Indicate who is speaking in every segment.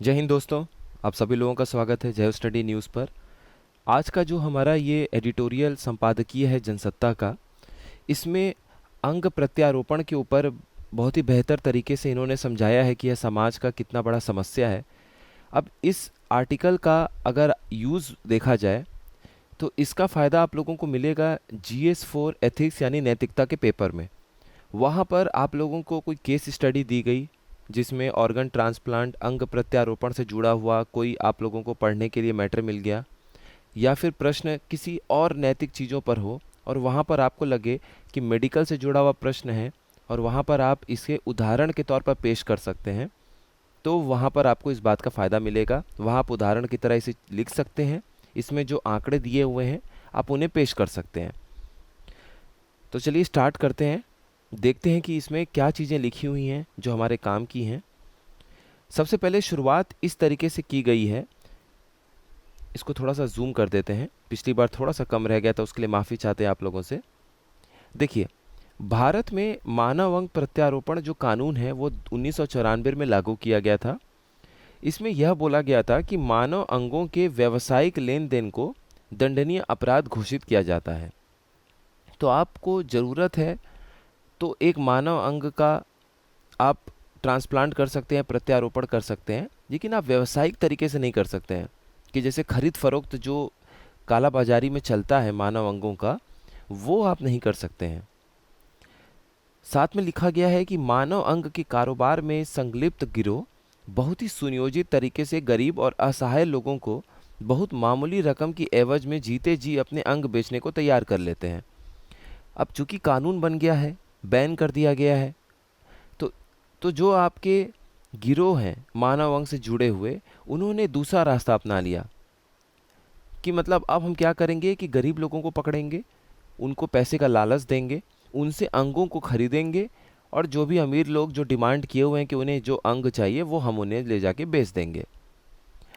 Speaker 1: जय हिंद दोस्तों। आप सभी लोगों का स्वागत है जय स्टडी न्यूज़ पर। आज का जो हमारा ये एडिटोरियल संपादकीय है जनसत्ता का, इसमें अंग प्रत्यारोपण के ऊपर बहुत ही बेहतर तरीके से इन्होंने समझाया है कि यह समाज का कितना बड़ा समस्या है। अब इस आर्टिकल का अगर यूज़ देखा जाए तो इसका फ़ायदा आप लोगों को मिलेगा GS4 एथिक्स यानी नैतिकता के पेपर में। वहाँ पर आप लोगों को कोई केस स्टडी दी गई जिसमें ऑर्गन ट्रांसप्लांट अंग प्रत्यारोपण से जुड़ा हुआ कोई आप लोगों को पढ़ने के लिए मैटर मिल गया, या फिर प्रश्न किसी और नैतिक चीज़ों पर हो और वहाँ पर आपको लगे कि मेडिकल से जुड़ा हुआ प्रश्न है और वहाँ पर आप इसे उदाहरण के तौर पर पेश कर सकते हैं, तो वहाँ पर आपको इस बात का फ़ायदा मिलेगा। वहाँ आप उदाहरण की तरह इसे लिख सकते हैं, इसमें जो आंकड़े दिए हुए हैं आप उन्हें पेश कर सकते हैं। तो चलिए स्टार्ट करते हैं, देखते हैं कि इसमें क्या चीज़ें लिखी हुई हैं जो हमारे काम की हैं। सबसे पहले शुरुआत इस तरीके से की गई है, इसको थोड़ा सा जूम कर देते हैं, पिछली बार थोड़ा सा कम रह गया था, उसके लिए माफ़ी चाहते हैं आप लोगों से। देखिए, भारत में मानव अंग प्रत्यारोपण जो कानून है वो 1994 में लागू किया गया था। इसमें यह बोला गया था कि मानव अंगों के व्यावसायिक लेन देन को दंडनीय अपराध घोषित किया जाता है। तो आपको ज़रूरत है तो एक मानव अंग का आप ट्रांसप्लांट कर सकते हैं, प्रत्यारोपण कर सकते हैं, लेकिन आप व्यावसायिक तरीके से नहीं कर सकते हैं कि जैसे खरीद फरोख्त जो काला बाजारी में चलता है मानव अंगों का, वो आप नहीं कर सकते हैं। साथ में लिखा गया है कि मानव अंग के कारोबार में संलिप्त गिरोह बहुत ही सुनियोजित तरीके से गरीब और असहाय लोगों को बहुत मामूली रकम की एवज में जीते जी अपने अंग बेचने को तैयार कर लेते हैं। अब चूंकि कानून बन गया है, बैन कर दिया गया है, तो तो जो आपके गिरोह हैं मानव अंग से जुड़े हुए, उन्होंने दूसरा रास्ता अपना लिया कि मतलब अब हम क्या करेंगे कि गरीब लोगों को पकड़ेंगे, उनको पैसे का लालच देंगे, उनसे अंगों को खरीदेंगे, और जो भी अमीर लोग जो डिमांड किए हुए हैं कि उन्हें जो अंग चाहिए वो हम उन्हें ले जाके बेच देंगे।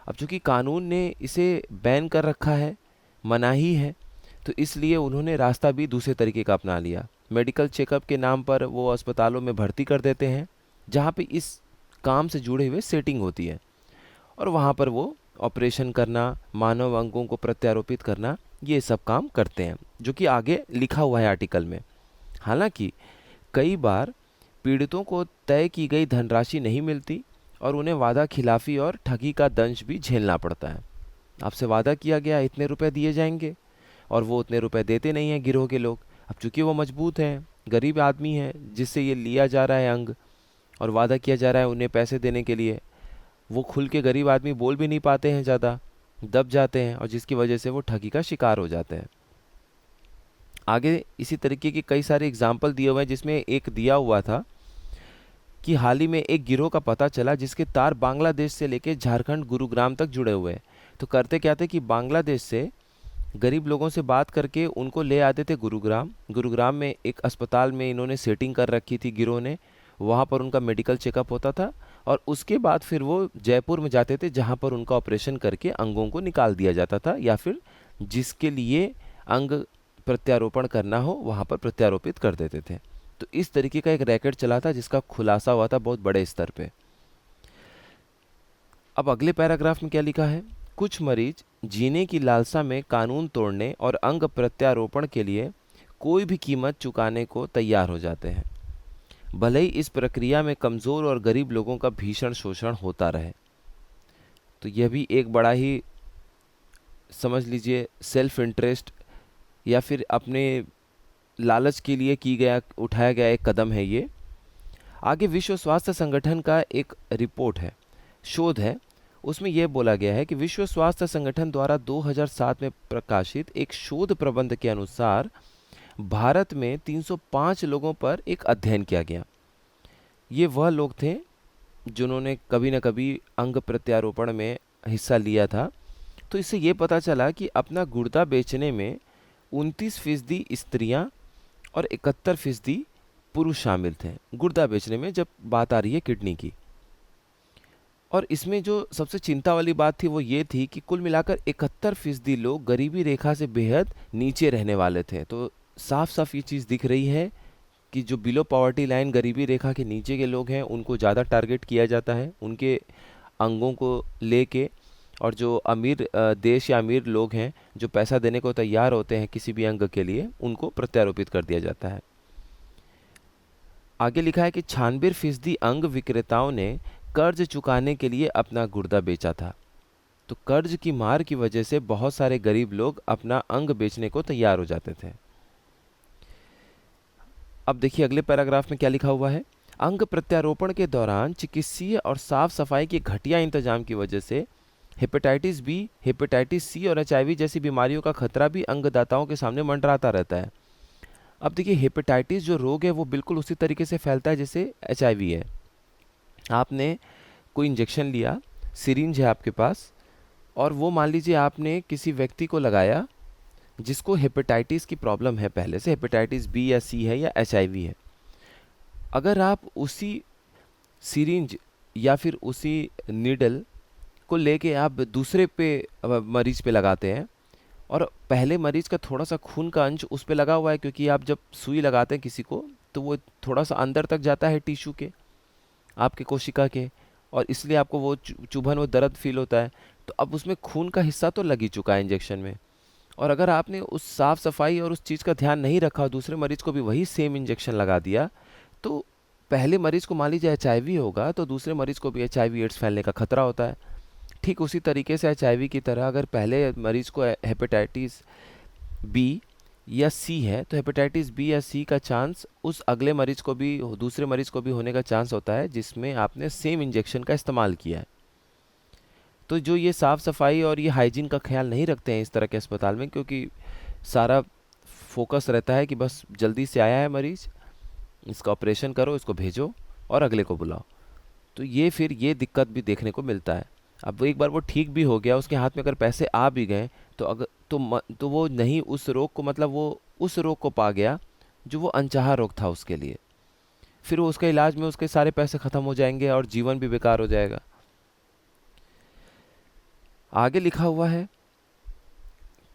Speaker 1: अब चूंकि कानून ने इसे बैन कर रखा है, मनाही है, तो इसलिए उन्होंने रास्ता भी दूसरे तरीके का अपना लिया। मेडिकल चेकअप के नाम पर वो अस्पतालों में भर्ती कर देते हैं जहाँ पे इस काम से जुड़े हुए सेटिंग होती है, और वहाँ पर वो ऑपरेशन करना, मानव अंगों को प्रत्यारोपित करना, ये सब काम करते हैं, जो कि आगे लिखा हुआ है आर्टिकल में। हालांकि कई बार पीड़ितों को तय की गई धनराशि नहीं मिलती और उन्हें वादा खिलाफी और ठगी का दंश भी झेलना पड़ता है। आपसे वादा किया गया इतने रुपए दिए जाएंगे और वो उतने रुपए देते नहीं हैं गिरोह के लोग। अब चूंकि वो मजबूत हैं, गरीब आदमी है जिससे ये लिया जा रहा है अंग और वादा किया जा रहा है उन्हें पैसे देने के लिए, वो खुल के गरीब आदमी बोल भी नहीं पाते हैं, ज़्यादा दब जाते हैं, और जिसकी वजह से वो ठगी का शिकार हो जाते हैं। आगे इसी तरीके के कई सारे एग्जाम्पल दिए हुए हैं, जिसमें एक दिया हुआ था कि हाल ही में एक गिरोह का पता चला जिसके तार बांग्लादेश से लेकर झारखंड गुरुग्राम तक जुड़े हुए हैं। तो करते क्या थे कि बांग्लादेश से गरीब लोगों से बात करके उनको ले आते थे गुरुग्राम। गुरुग्राम में एक अस्पताल में इन्होंने सेटिंग कर रखी थी गिरोह ने, वहाँ पर उनका मेडिकल चेकअप होता था, और उसके बाद फिर वो जयपुर में जाते थे जहाँ पर उनका ऑपरेशन करके अंगों को निकाल दिया जाता था, या फिर जिसके लिए अंग प्रत्यारोपण करना हो वहाँ पर प्रत्यारोपित कर देते थे। तो इस तरीके का एक रैकेट चला था जिसका खुलासा हुआ था बहुत बड़े स्तर पे। अब अगले पैराग्राफ में क्या लिखा है, कुछ मरीज जीने की लालसा में कानून तोड़ने और अंग प्रत्यारोपण के लिए कोई भी कीमत चुकाने को तैयार हो जाते हैं, भले ही इस प्रक्रिया में कमज़ोर और गरीब लोगों का भीषण शोषण होता रहे। तो यह भी एक बड़ा ही, समझ लीजिए, सेल्फ इंटरेस्ट या फिर अपने लालच के लिए की गया उठाया गया एक कदम है ये। आगे विश्व स्वास्थ्य संगठन का एक रिपोर्ट है, शोध है, उसमें यह बोला गया है कि विश्व स्वास्थ्य संगठन द्वारा 2007 में प्रकाशित एक शोध प्रबंध के अनुसार भारत में 305 लोगों पर एक अध्ययन किया गया। ये वह लोग थे जिन्होंने कभी न कभी अंग प्रत्यारोपण में हिस्सा लिया था। तो इससे ये पता चला कि अपना गुर्दा बेचने में 29% स्त्रियां और 71% पुरुष शामिल थे, गुर्दा बेचने में जब बात आ रही है किडनी की। और इसमें जो सबसे चिंता वाली बात थी वो ये थी कि कुल मिलाकर 71% लोग गरीबी रेखा से बेहद नीचे रहने वाले थे। तो साफ साफ ये चीज़ दिख रही है कि जो बिलो पॉवर्टी लाइन, गरीबी रेखा के नीचे के लोग हैं, उनको ज़्यादा टारगेट किया जाता है, उनके अंगों को लेके, और जो अमीर देश या अमीर लोग हैं जो पैसा देने को तैयार होते हैं किसी भी अंग के लिए, उनको प्रत्यारोपित कर दिया जाता है। आगे लिखा है कि 96% अंग विक्रेताओं ने कर्ज चुकाने के लिए अपना गुर्दा बेचा था। तो कर्ज की मार की वजह से बहुत सारे गरीब लोग अपना अंग बेचने को तैयार हो जाते थे। अब देखिए अगले पैराग्राफ में क्या लिखा हुआ है। अंग प्रत्यारोपण के दौरान चिकित्सीय और साफ सफाई के घटिया इंतजाम की वजह से हेपेटाइटिस बी, हेपेटाइटिस सी और एचआईवी जैसी बीमारियों का खतरा भी अंगदाताओं के सामने मंडराता रहता है। अब देखिए हेपेटाइटिस जो रोग है वो बिल्कुल उसी तरीके से फैलता है जैसे एचआईवी है। आपने कोई इंजेक्शन लिया, सिरिंज है आपके पास, और वो मान लीजिए आपने किसी व्यक्ति को लगाया जिसको हेपेटाइटिस की प्रॉब्लम है, पहले से हेपेटाइटिस बी या सी है या एचआईवी है। अगर आप उसी सिरिंज या फिर उसी नीडल को लेके आप दूसरे पे मरीज पे लगाते हैं, और पहले मरीज का थोड़ा सा खून का अंश उस पे लगा हुआ है, क्योंकि आप जब सुई लगाते हैं किसी को तो वो थोड़ा सा अंदर तक जाता है टिश्यू के, आपके कोशिका के, और इसलिए आपको वो चुभन, वो दर्द फील होता है। तो अब उसमें खून का हिस्सा तो लग ही चुका है इंजेक्शन में, और अगर आपने उस साफ सफाई और उस चीज़ का ध्यान नहीं रखा, दूसरे मरीज को भी वही सेम इंजेक्शन लगा दिया, तो पहले मरीज को मान लीजिए एचआईवी होगा तो दूसरे मरीज को भी एचआईवी एड्स फैलने का खतरा होता है। ठीक उसी तरीके से एचआईवी की तरह अगर पहले मरीज को हेपेटाइटिस बी या सी है तो हेपेटाइटिस बी या सी का चांस उस अगले मरीज को भी, दूसरे मरीज को भी होने का चांस होता है जिसमें आपने सेम इंजेक्शन का इस्तेमाल किया है। तो जो ये साफ़ सफाई और ये हाइजीन का ख्याल नहीं रखते हैं इस तरह के अस्पताल में, क्योंकि सारा फोकस रहता है कि बस जल्दी से आया है मरीज़, इसका ऑपरेशन करो, इसको भेजो और अगले को बुलाओ, तो ये फिर ये दिक्कत भी देखने को मिलता है। अब वो एक बार वो ठीक भी हो गया, उसके हाथ में अगर पैसे आ भी गए तो अगर तो वो नहीं उस रोग को, मतलब वो उस रोग को पा गया जो वो अनचाहा रोग था उसके लिए, फिर वो उसके इलाज में उसके सारे पैसे ख़त्म हो जाएंगे और जीवन भी बेकार हो जाएगा। आगे लिखा हुआ है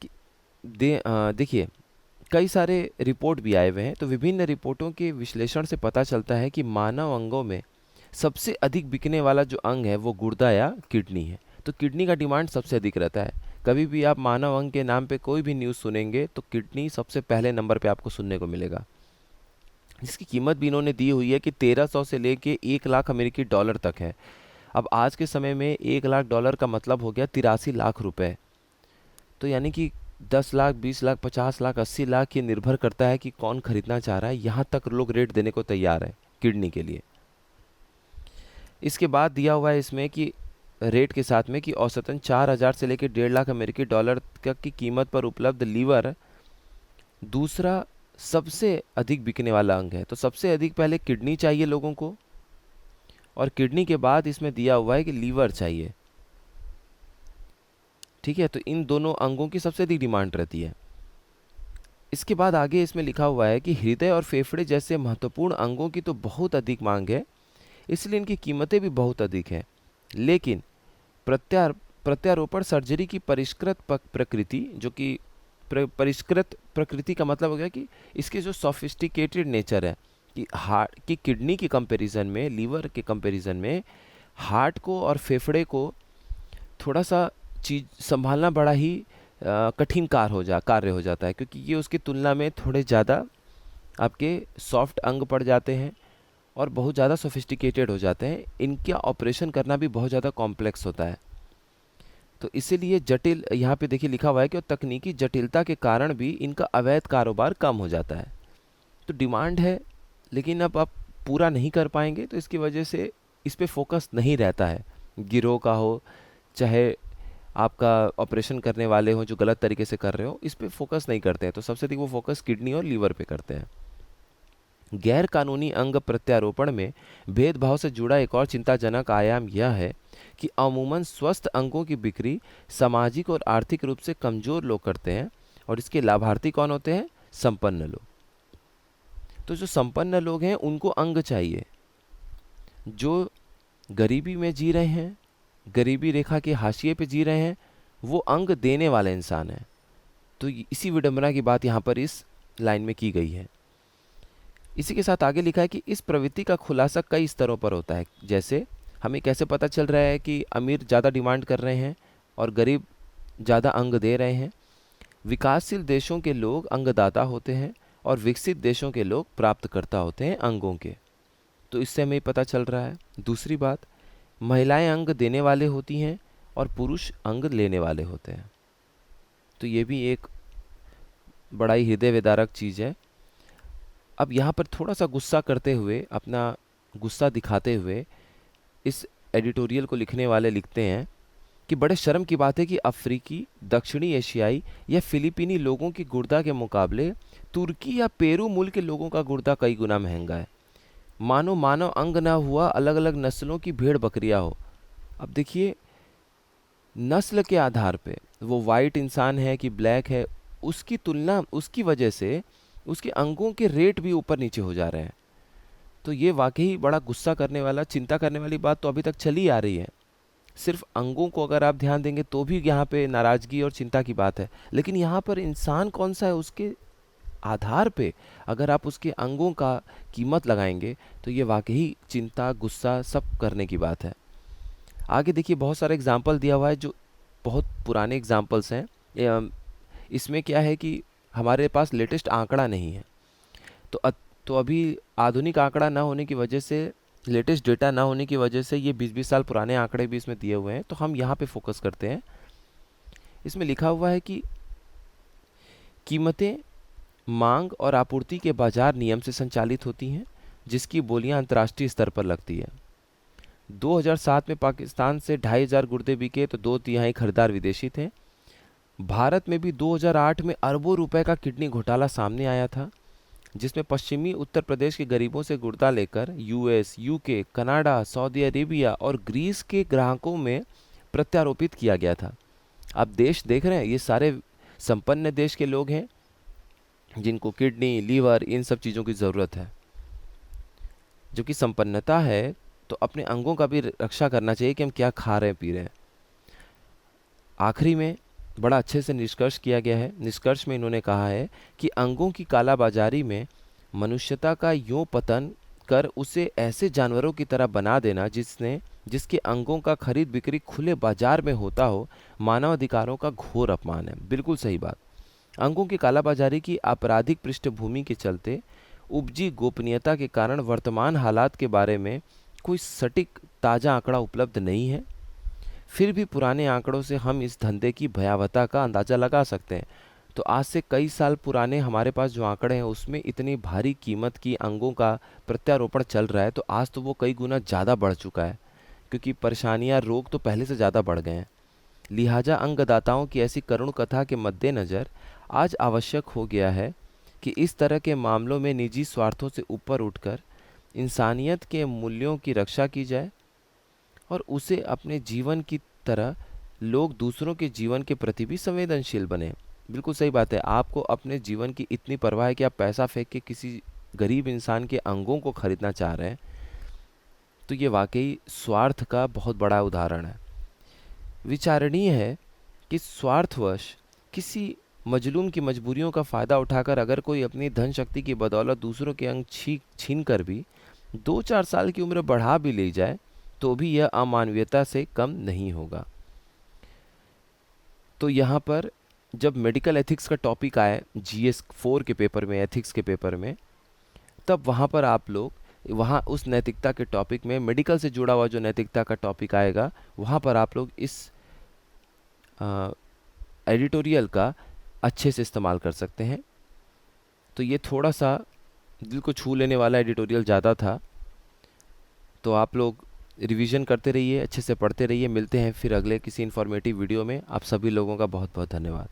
Speaker 1: कि देखिए कई सारे रिपोर्ट भी आए हुए हैं, तो विभिन्न रिपोर्टों के विश्लेषण से पता चलता है कि मानव अंगों में सबसे अधिक बिकने वाला जो अंग है वो गुर्दा या किडनी है। तो किडनी का डिमांड सबसे अधिक रहता है। कभी भी आप मानव अंग के नाम पे कोई भी न्यूज़ सुनेंगे तो किडनी सबसे पहले नंबर पे आपको सुनने को मिलेगा, जिसकी कीमत भी इन्होंने दी हुई है कि 1300 से लेके 1 लाख अमेरिकी डॉलर तक है। अब आज के समय में 1 लाख डॉलर का मतलब हो गया 83 लाख रुपए। तो यानी कि 10 लाख, 20 लाख, 50 लाख, 80 लाख, ये निर्भर करता है कि कौन खरीदना चाह रहा है। यहाँ तक लोग रेट देने को तैयार है किडनी के लिए। इसके बाद दिया हुआ है इसमें कि रेट के साथ में कि औसतन 4000 से लेकर 1.5 लाख अमेरिकी डॉलर तक की कीमत पर उपलब्ध लीवर दूसरा सबसे अधिक बिकने वाला अंग है। तो सबसे अधिक पहले किडनी चाहिए लोगों को, और किडनी के बाद इसमें दिया हुआ है कि लीवर चाहिए। ठीक है, तो इन दोनों अंगों की सबसे अधिक डिमांड रहती है। इसके बाद आगे इसमें लिखा हुआ है कि हृदय और फेफड़े जैसे महत्वपूर्ण अंगों की तो बहुत अधिक मांग है, इसलिए इनकी कीमतें भी बहुत अधिक है। लेकिन प्रत्यारोपण सर्जरी की परिष्कृत प्रकृति, जो कि परिष्कृत प्रकृति का मतलब हो गया कि इसके जो सोफिस्टिकेटेड नेचर है, कि हार्ट की किडनी के कंपैरिजन में, लीवर के कंपैरिजन में हार्ट को और फेफड़े को थोड़ा सा चीज संभालना बड़ा ही कठिन कार्य हो जाता है, क्योंकि ये उसकी तुलना में थोड़े ज़्यादा आपके सॉफ्ट अंग पड़ जाते हैं और बहुत ज़्यादा सोफिस्टिकेटेड हो जाते हैं। इनका ऑपरेशन करना भी बहुत ज़्यादा कॉम्प्लेक्स होता है। तो इसीलिए जटिल, यहाँ पे देखिए लिखा हुआ है कि और तकनीकी जटिलता के कारण भी इनका अवैध कारोबार कम हो जाता है। तो डिमांड है लेकिन अब आप पूरा नहीं कर पाएंगे, तो इसकी वजह से इस पे फोकस नहीं रहता है। गिरोह का हो चाहे आपका ऑपरेशन करने वाले हो जो गलत तरीके से कर रहे हो, इस पे फोकस नहीं करते हैं। तो सबसे अधिक वो फोकस किडनी और लीवर पे करते हैं। गैर कानूनी अंग प्रत्यारोपण में भेदभाव से जुड़ा एक और चिंताजनक आयाम यह है कि अमूमन स्वस्थ अंगों की बिक्री सामाजिक और आर्थिक रूप से कमजोर लोग करते हैं, और इसके लाभार्थी कौन होते हैं? संपन्न लोग। तो जो संपन्न लोग हैं उनको अंग चाहिए। जो गरीबी में जी रहे हैं, गरीबी रेखा के हाशिए पे जी रहे हैं, वो अंग देने वाले इंसान हैं। तो इसी विडंबना की बात यहाँ पर इस लाइन में की गई है। इसी के साथ आगे लिखा है कि इस प्रवृत्ति का खुलासा कई स्तरों पर होता है, जैसे हमें कैसे पता चल रहा है कि अमीर ज़्यादा डिमांड कर रहे हैं और गरीब ज़्यादा अंग दे रहे हैं? विकासशील देशों के लोग अंगदाता होते हैं और विकसित देशों के लोग प्राप्तकर्ता होते हैं अंगों के। तो इससे हमें पता चल रहा है। दूसरी बात, महिलाएं अंग देने वाले होती हैं और पुरुष अंग लेने वाले होते हैं। तो ये भी एक बड़ा ही हृदय विदारक चीज़ है। अब यहाँ पर थोड़ा सा गुस्सा करते हुए, अपना गुस्सा दिखाते हुए इस एडिटोरियल को लिखने वाले लिखते हैं कि बड़े शर्म की बात है कि अफ्रीकी, दक्षिणी एशियाई या फिलीपीनी लोगों की गुर्दा के मुकाबले तुर्की या पेरू मूल के लोगों का गुर्दा कई गुना महंगा है। मानो मानव अंग ना हुआ अलग अलग नस्लों की भेड़ बकरियां हो। अब देखिए, नस्ल के आधार पे वो वाइट इंसान है कि ब्लैक है, उसकी तुलना, उसकी वजह से उसके अंगों के रेट भी ऊपर नीचे हो जा रहे हैं। तो ये वाकई बड़ा गुस्सा करने वाला, चिंता करने वाली बात तो अभी तक चली आ रही है। सिर्फ अंगों को अगर आप ध्यान देंगे तो भी यहाँ पे नाराजगी और चिंता की बात है, लेकिन यहाँ पर इंसान कौन सा है उसके आधार पे अगर आप उसके अंगों का कीमत लगाएंगे तो ये वाकई चिंता, गुस्सा सब करने की बात है। आगे देखिए, बहुत सारे एग्जाम्पल दिया हुआ है जो बहुत पुराने एग्जाम्पल्स हैं। इसमें क्या है कि हमारे पास लेटेस्ट आंकड़ा नहीं है, तो अभी आधुनिक आंकड़ा ना होने की वजह से, लेटेस्ट डेटा ना होने की वजह से ये 20-20 साल पुराने आंकड़े भी इसमें दिए हुए हैं। तो हम यहाँ पे फोकस करते हैं। इसमें लिखा हुआ है कि कीमतें मांग और आपूर्ति के बाजार नियम से संचालित होती हैं, जिसकी बोलियां अंतर्राष्ट्रीय स्तर पर लगती है। 2007 में पाकिस्तान से 2,500 गुर्दे बिके तो 2/3 खरीदार विदेशी थे। भारत में भी 2008 में अरबों रुपए का किडनी घोटाला सामने आया था, जिसमें पश्चिमी उत्तर प्रदेश के गरीबों से गुर्दा लेकर US, UK, Canada, Saudi Arabia और ग्रीस के ग्राहकों में प्रत्यारोपित किया गया था। आप देश देख रहे हैं, ये सारे संपन्न देश के लोग हैं जिनको किडनी, लीवर, इन सब चीज़ों की ज़रूरत है। जो कि संपन्नता है तो अपने अंगों का भी रक्षा करना चाहिए कि हम क्या खा रहे हैं, पी रहे हैं। आखिरी में बड़ा अच्छे से निष्कर्ष किया गया है। निष्कर्ष में इन्होंने कहा है कि अंगों की कालाबाजारी में मनुष्यता का यूं पतन कर उसे ऐसे जानवरों की तरह बना देना जिसके अंगों का खरीद बिक्री खुले बाजार में होता हो, मानव अधिकारों का घोर अपमान है। बिल्कुल सही बात। अंगों की कालाबाजारी की आपराधिक पृष्ठभूमि के चलते उपजी गोपनीयता के कारण वर्तमान हालात के बारे में कोई सटीक ताज़ा आंकड़ा उपलब्ध नहीं है। फिर भी पुराने आंकड़ों से हम इस धंधे की भयावहता का अंदाज़ा लगा सकते हैं। तो आज से कई साल पुराने हमारे पास जो आंकड़े हैं उसमें इतनी भारी कीमत की अंगों का प्रत्यारोपण चल रहा है, तो आज तो वो कई गुना ज़्यादा बढ़ चुका है, क्योंकि परेशानियां, रोग तो पहले से ज़्यादा बढ़ गए हैं। लिहाजा अंगदाताओं की ऐसी करुण कथा के मद्देनज़र आज आवश्यक हो गया है कि इस तरह के मामलों में निजी स्वार्थों से ऊपर उठकर इंसानियत के मूल्यों की रक्षा की जाए और उसे अपने जीवन की तरह लोग दूसरों के जीवन के प्रति भी संवेदनशील बने। बिल्कुल सही बात है। आपको अपने जीवन की इतनी परवाह है कि आप पैसा फेंक के किसी गरीब इंसान के अंगों को खरीदना चाह रहे हैं, तो ये वाकई स्वार्थ का बहुत बड़ा उदाहरण है। विचारणीय है कि स्वार्थवश किसी मजलूम की मजबूरियों का फ़ायदा उठाकर अगर कोई अपनी धन शक्ति की बदौलत दूसरों के अंग छीन कर भी 2-4 साल की उम्र बढ़ा भी ले जाए तो भी यह अमानवीयता से कम नहीं होगा। तो यहाँ पर जब मेडिकल एथिक्स का टॉपिक आए GS 4 के पेपर में, एथिक्स के पेपर में, तब वहाँ पर आप लोग वहाँ उस नैतिकता के टॉपिक में, मेडिकल से जुड़ा हुआ जो नैतिकता का टॉपिक आएगा, वहाँ पर आप लोग इस एडिटोरियल का अच्छे से इस्तेमाल कर सकते हैं। तो ये थोड़ा सा दिल को छू लेने वाला एडिटोरियल ज़्यादा था, तो आप लोग रिवीजन करते रहिए, अच्छे से पढ़ते रहिए। मिलते हैं फिर अगले किसी इन्फॉर्मेटिव वीडियो में। आप सभी लोगों का बहुत बहुत धन्यवाद।